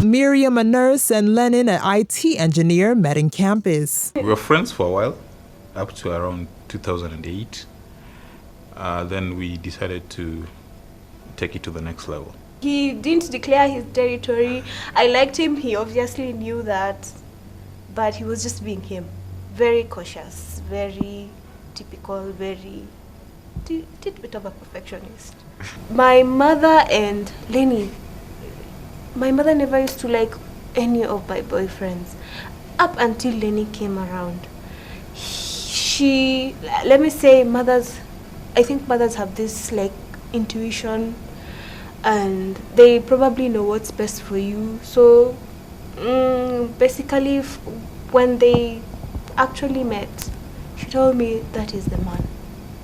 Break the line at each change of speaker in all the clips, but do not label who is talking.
Miriam, a nurse, and Lennon, an IT engineer, met in campus.
We were friends for a while, up to around 2008. Then we decided to take it to the next level.
He didn't declare his territory. I liked him. He obviously knew that, but he was just being him. Very cautious, very typical, very bit of a perfectionist. My mother and Lenny, my mother never used to like any of my boyfriends up until Lenny came around. Let me say, I think mothers have this like intuition, and they probably know what's best for you. So basically, when they actually met, she told me that is the man.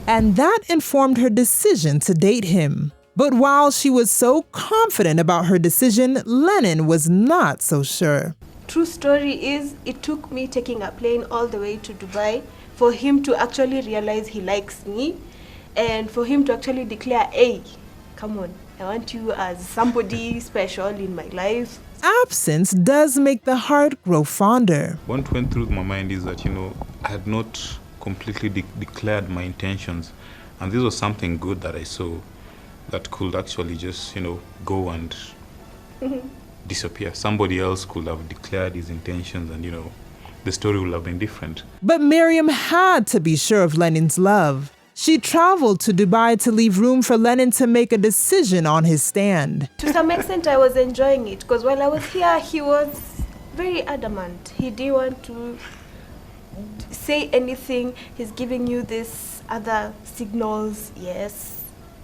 And that informed her decision to date him. But while she was so confident about her decision, Lennon was not so sure.
True story is, it took me taking a plane all the way to Dubai for him to actually realize he likes me, and for him to actually declare, hey, come on, I want you as somebody special in my life.
Absence does make the heart grow fonder.
What went through my mind is that, I had not completely declared my intentions. And this was something good that I saw that could actually just, go and disappear. Somebody else could have declared his intentions and, the story would have been different.
But Miriam had to be sure of Lennon's love. She traveled to Dubai to leave room for Lennon to make a decision on his stand.
To some extent, I was enjoying it, because while I was here, he was very adamant. He didn't want to say anything. He's giving you this other signals, yes,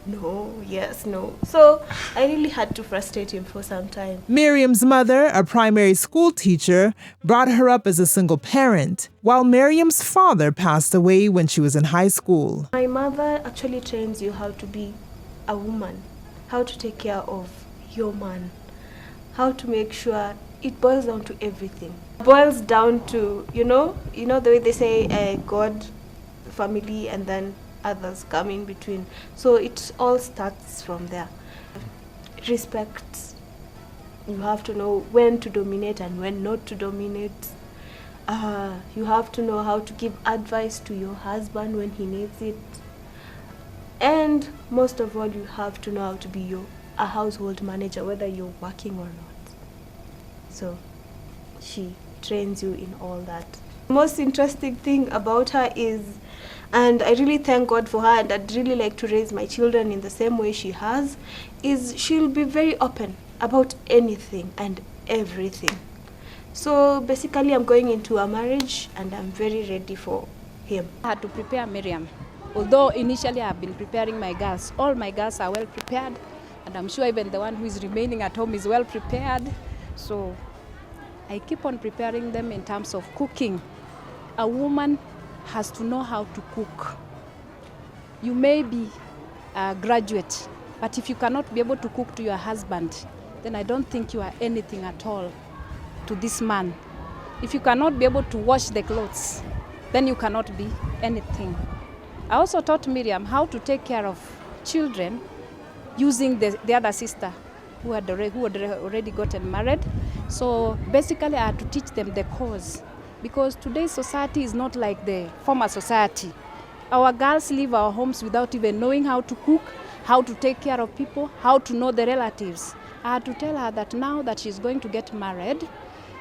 no, yes, no. So I really had to frustrate him for some time.
Miriam's mother, a primary school teacher, brought her up as a single parent, while Miriam's father passed away when she was in high school.
My mother actually trains you how to be a woman, how to take care of your man, how to make sure. It boils down to everything. It boils down to, the way they say God, family, and then others come in between. So it all starts from there. Respect. You have to know when to dominate and when not to dominate. You have to know how to give advice to your husband when he needs it. And most of all, you have to know how to be a household manager, whether you're working or not. So she trains you in all that. The most interesting thing about her is, and I really thank God for her, and I'd really like to raise my children in the same way she has, is she'll be very open about anything and everything. So basically, I'm going into a marriage and I'm very ready for him.
I had to prepare Miriam. Although initially I've been preparing my girls. All my girls are well prepared, and I'm sure even the one who is remaining at home is well prepared. So I keep on preparing them in terms of cooking. A woman has to know how to cook. You may be a graduate, but if you cannot be able to cook to your husband, then I don't think you are anything at all to this man. If you cannot be able to wash the clothes, then you cannot be anything. I also taught Miriam how to take care of children using the other sister who had already gotten married. So basically I had to teach them the cause, because today's society is not like the former society. Our girls leave our homes without even knowing how to cook, how to take care of people, how to know the relatives. I had to tell her that now that she's going to get married,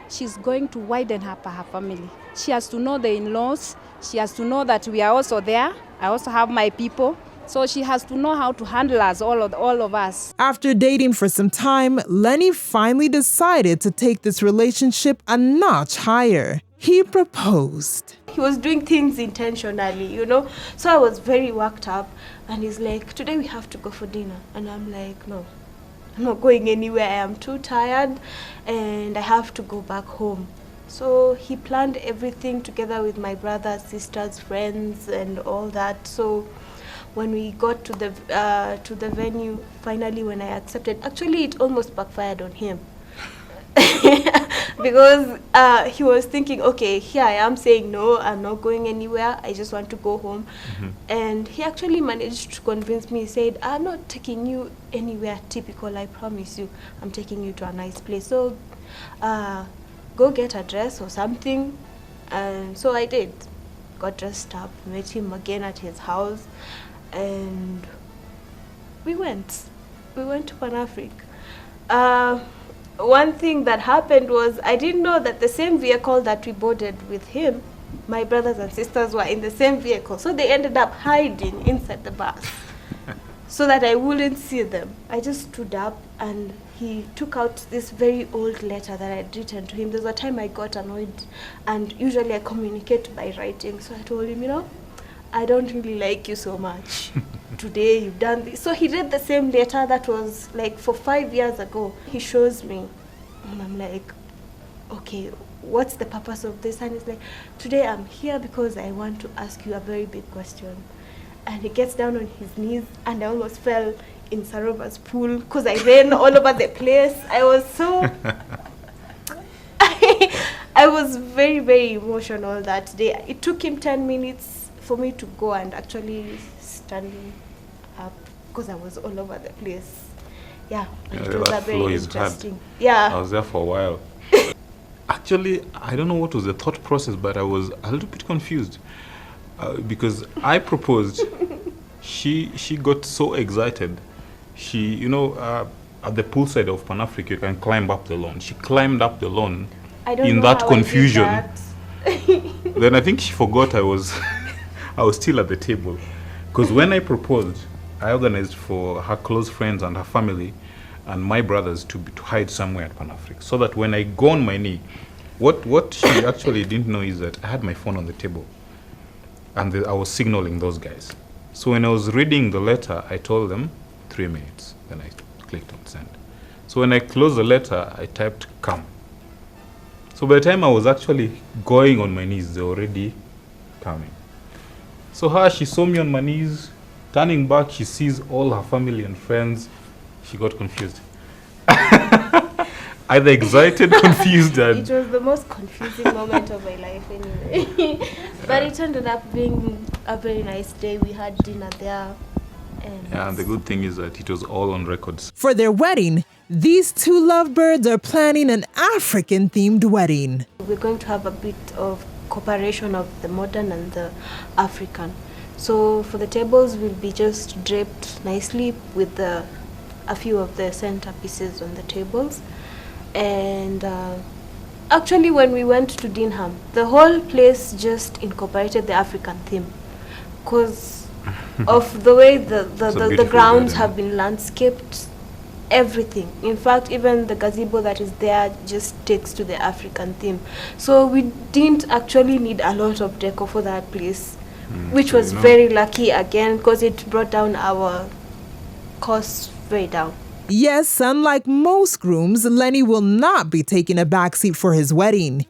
she's going to widen her family. She has to know the in-laws. She has to know that we are also there. I also have my people. So she has to know how to handle us, all of us.
After dating for some time, Lenny finally decided to take this relationship a notch higher. He proposed.
He was doing things intentionally, So I was very worked up, and he's like, today we have to go for dinner. And I'm like, no, I'm not going anywhere. I am too tired and I have to go back home. So he planned everything together with my brothers, sisters, friends, and all that. So when we got to the venue, finally when I accepted, actually it almost backfired on him. because he was thinking, okay, here I am saying no, I'm not going anywhere, I just want to go home. And he actually managed to convince me. He said, I'm not taking you anywhere typical, I promise you, I'm taking you to a nice place, so go get a dress or something. And so I did, got dressed up, met him again at his house, and we went to Pan-Afric. One thing that happened was I didn't know that the same vehicle that we boarded with him, my brothers and sisters were in the same vehicle. So they ended up hiding inside the bus so that I wouldn't see them. I just stood up and he took out this very old letter that I had written to him. There was a time I got annoyed, and usually I communicate by writing. So I told him, you know, I don't really like you so much. Today you've done this. So he read the same letter that was like for 5 years ago. He shows me and I'm like, okay, what's the purpose of this? And he's like, today I'm here because I want to ask you a very big question. And he gets down on his knees, and I almost fell in Sarova's pool because I ran all over the place. I was so I was very, very emotional that day. It took him 10 minutes for me to go and actually standing up because I was all over the place. Yeah, it was a very interesting. Yeah,
I was there for a while. Actually, I don't know what was the thought process, but I was a little bit confused because I proposed. She got so excited. She, you know, at the poolside of Pan-Africa, you can climb up the lawn. She climbed up the lawn in that confusion. Then I think she forgot I was still at the table. Because when I proposed, I organized for her close friends and her family and my brothers to hide somewhere at Pan-Africa, so that when I go on my knee, what she actually didn't know is that I had my phone on the table and I was signaling those guys. So when I was reading the letter, I told them 3 minutes. Then I clicked on send. So when I closed the letter, I typed come. So by the time I was actually going on my knees, they were already coming. So she saw me on my knees, turning back, she sees all her family and friends. She got confused. Either excited, confused, and...
It was the most confusing moment of my life anyway. But it ended up being a very nice day. We had dinner there.
And the good thing is that it was all on records.
For their wedding, these two lovebirds are planning an African-themed wedding.
We're going to have a bit of cooperation of the modern and the African. So for the tables, we'll be just draped nicely with a few of the centerpieces on the tables. And actually, when we went to Dinham, the whole place just incorporated the African theme because of the way the grounds have been landscaped, everything. In fact, even the gazebo that is there just takes to the African theme. So we didn't actually need a lot of decor for that place, which was very lucky again because it brought down our costs very down.
Yes, unlike most grooms, Lenny will not be taking a backseat for his wedding.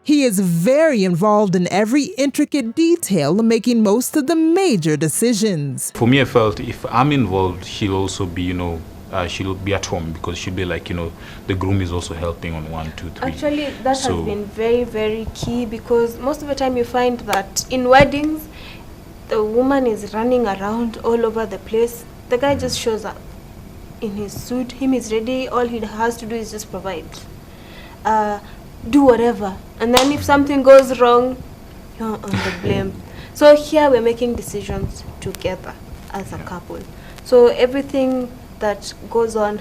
He is very involved in every intricate detail, making most of the major decisions.
For me, I felt if I'm involved, she'll also be, she'll be at home because she'll be like, the groom is also helping on 1, 2, 3.
Actually, that has been very, very key because most of the time you find that in weddings, the woman is running around all over the place. The guy just shows up in his suit, him is ready, all he has to do is just provide. Do whatever. And then if something goes wrong, you're on the blame. So here we're making decisions together as a couple. So everything that goes on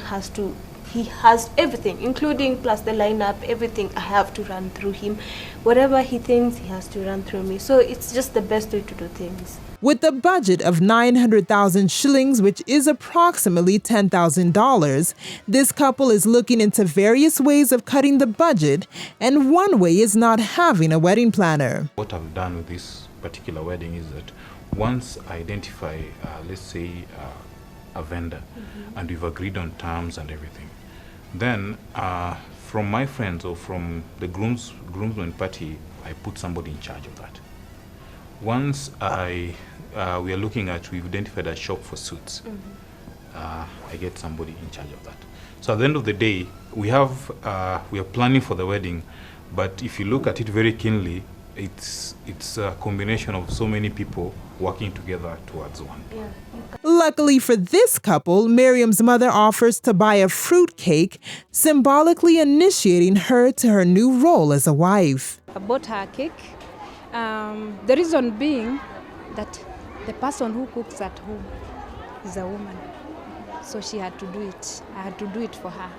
he has everything, including plus the lineup, everything I have to run through him. Whatever he thinks, he has to run through me. So it's just the best way to do things.
With a budget of 900,000 shillings, which is approximately $10,000, this couple is looking into various ways of cutting the budget, and one way is not having a wedding planner.
What I've done with this particular wedding is that once I identify, let's say, a vendor, and we've agreed on terms and everything, then from my friends or from the groomsmen party, I put somebody in charge of that. Once we are looking at, we've identified a shop for suits. I get somebody in charge of that. So at the end of the day, we are planning for the wedding, but if you look at it very keenly, it's a combination of so many people working together towards one.
Yeah.
Luckily for this couple, Miriam's mother offers to buy a fruit cake, symbolically initiating her to her new role as a wife.
I bought her a cake. The reason being that the person who cooks at home is a woman. So she had to do it. I had to do it for her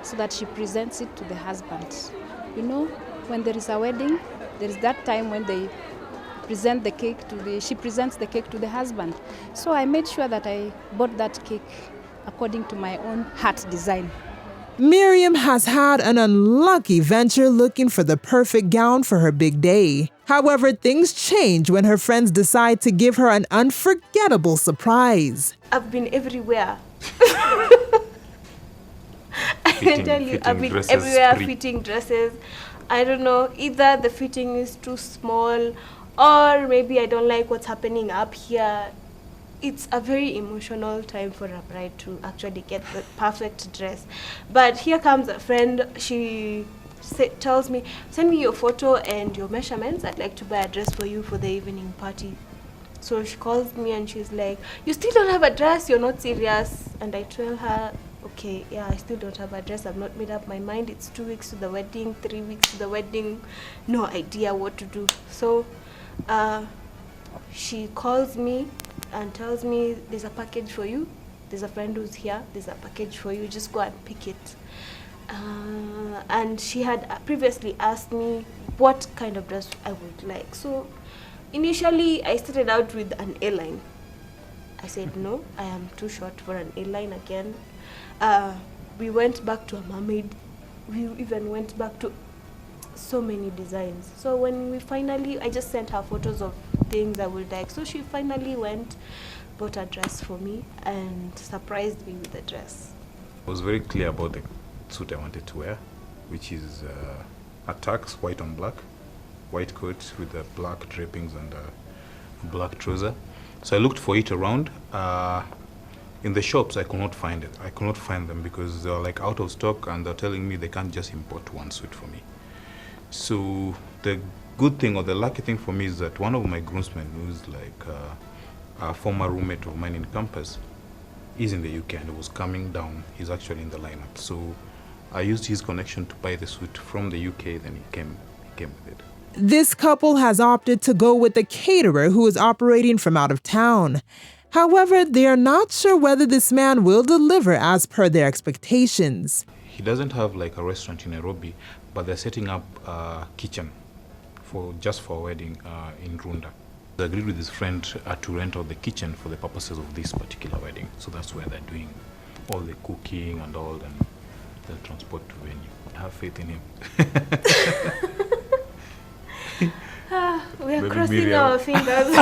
so that she presents it to the husband. You know, when there is a wedding, there is that time when they present the cake she presents the cake to the husband. So I made sure that I bought that cake according to my own heart design.
Miriam has had an unlucky venture looking for the perfect gown for her big day. However, things change when her friends decide to give her an unforgettable surprise.
I've been everywhere. I can tell you, I've been everywhere fitting dresses. I don't know, either the fitting is too small or maybe I don't like what's happening up here. It's a very emotional time for a bride to actually get the perfect dress. But here comes a friend, she tells me, send me your photo and your measurements. I'd like to buy a dress for you for the evening party. So she calls me and she's like, you still don't have a dress, you're not serious. And I tell her, okay, yeah, I still don't have a dress. I've not made up my mind. It's 2 weeks to the wedding, 3 weeks to the wedding. No idea what to do. So she calls me and tells me, there's a package for you. There's a friend who's here. There's a package for you. Just go and pick it. And she had previously asked me what kind of dress I would like. So initially, I started out with an A-line. I said, no, I am too short for an A-line again. We went back to a mermaid. We even went back to so many designs. So when we finally, I just sent her photos of things I would like. So she finally went, bought a dress for me and surprised me with the dress.
I was very clear about the suit I wanted to wear, which is a tux, white on black, white coat with the black drapings and a black trouser. So I looked for it around. In the shops, I could not find it. I could not find them because they were like out of stock and they're telling me they can't just import one suit for me. So the good thing or the lucky thing for me is that one of my groomsmen, who's like a former roommate of mine in campus, is in the UK and was coming down. He's actually in the lineup. So I used his connection to buy the suit from the UK, then he came with it.
This couple has opted to go with a caterer who is operating from out of town. However, they are not sure whether this man will deliver as per their expectations.
He doesn't have like a restaurant in Nairobi, but they're setting up a kitchen just for a wedding in Runda. They agreed with his friend to rent out the kitchen for the purposes of this particular wedding. So that's where they're doing all the cooking and all, and the transport to venue. Have faith in him.
We are
Maybe
crossing
Miriam.
our fingers.